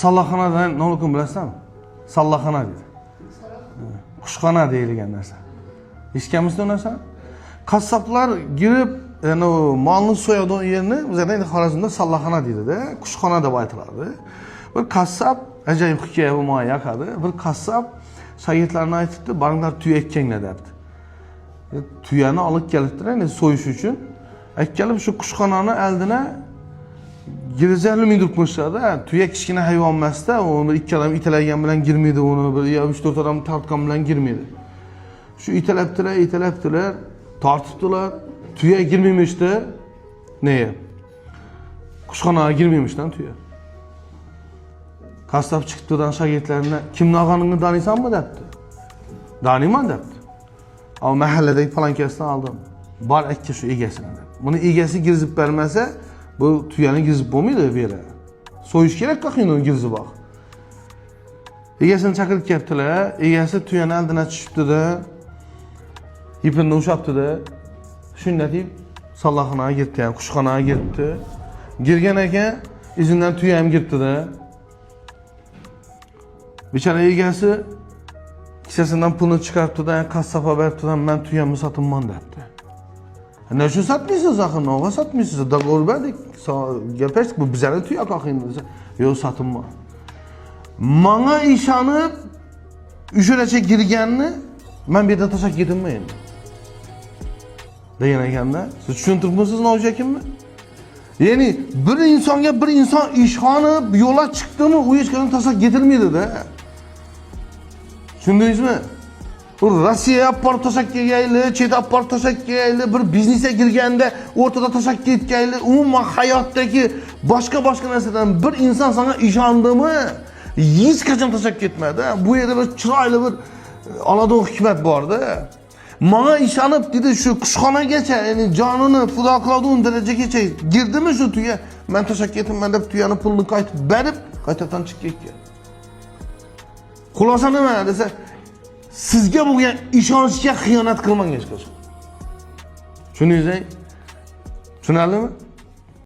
sallaxonadan ne olur bilasizmi? Sallaxona deydi. Qushxona deyilgan narsa. Eshitganmisiz u narsani? Qassoblar girib, yani o molni so'yadigan yerni bizda endi Xorazmda sallaxona deydi-da, qushxona deb aytiladi. Bir qassob ajoyib hikoya bu menga yoqadi. Bir qassob shogirdlarga aytibdi, "Boringlar tuya ekkanglar" debdi. Tuyani olib kelibdi, endi so'yish uchun. Kelib shu qushxonani oldina girajali mindirib qo'yishadi. Tuya kichkina hayvon emas-da, uni ikki odam italagan bilan girmaydi, uni bir 3-4 odam tortgan bilan girmaydi. Shu italabdilar, tortibdilar. Tuya girmaymişdi. Neye? Qushxonaga girmaymişdan tuya. Qassob chiqibdidan shogirdlarga kimni olganingni taniysanmi debdi. Taniyman debdi. Ama mahalladagi palankasidan oldim. Bor akka shu egasini deb. Buni egasi girzib bermasa, bu tuyani girzib bo'lmaydi bu yerga. So'yish kerak qaqini uni girzib baq. Egasini chaqirib kelibdilar. Egasi tuyani oldiga tushibdi-da, ipini ushlabdi-da. Shunda deb sallaxonaga girdi, yani qushxonaga girdi. Girgan ekan, izidan tuya ham girdi-da. Bechora egasi kissasidan pulni chiqaribdi-da, qassobga beribdi-da, "Men tuyamni sotibman" debdi. "Ne shu sotmaysiz axir, nega sotmaysiz? Dogovor berdik. Gapirdik, bu bizning tuya qaqini" desa, "Yo'q, sotibman." Menga ishonib o'shanacha girganni men bu yerda tashlab ketmayman. Degan ekanda, siz tushuntiribsiz Navjakinmi? Ya'ni bir inson ishonib yo'lga chiqdimi, u hech qachon tashlab ketilmaydi-da. Tushundingizmi? Bu Rossiya apart tashlab kelgayli, chet apart tashlab kelgayli, bir biznesga kirganda o'rtada tashlab ketgayli, umuman hayotdagi boshqa narsadan bir inson sana ishondimi, hech qachon tashlab ketmadi. Bu yerda bir chiroyli bir oladigan hikmat bor-da. Menga ishonib dedi shu qushxonagacha, ya'ni jonini fido qiladigan darajagacha girdimi shu tuya? Men tashlab ketibman deb tuyani pulni qaytib berib, qaytadan chiqib ketgan. Xulosa nima desa, sizga bo'lgan ishonchga xiyonat qilmang hech qachon. Tushundingizmi? Tushunarlimi?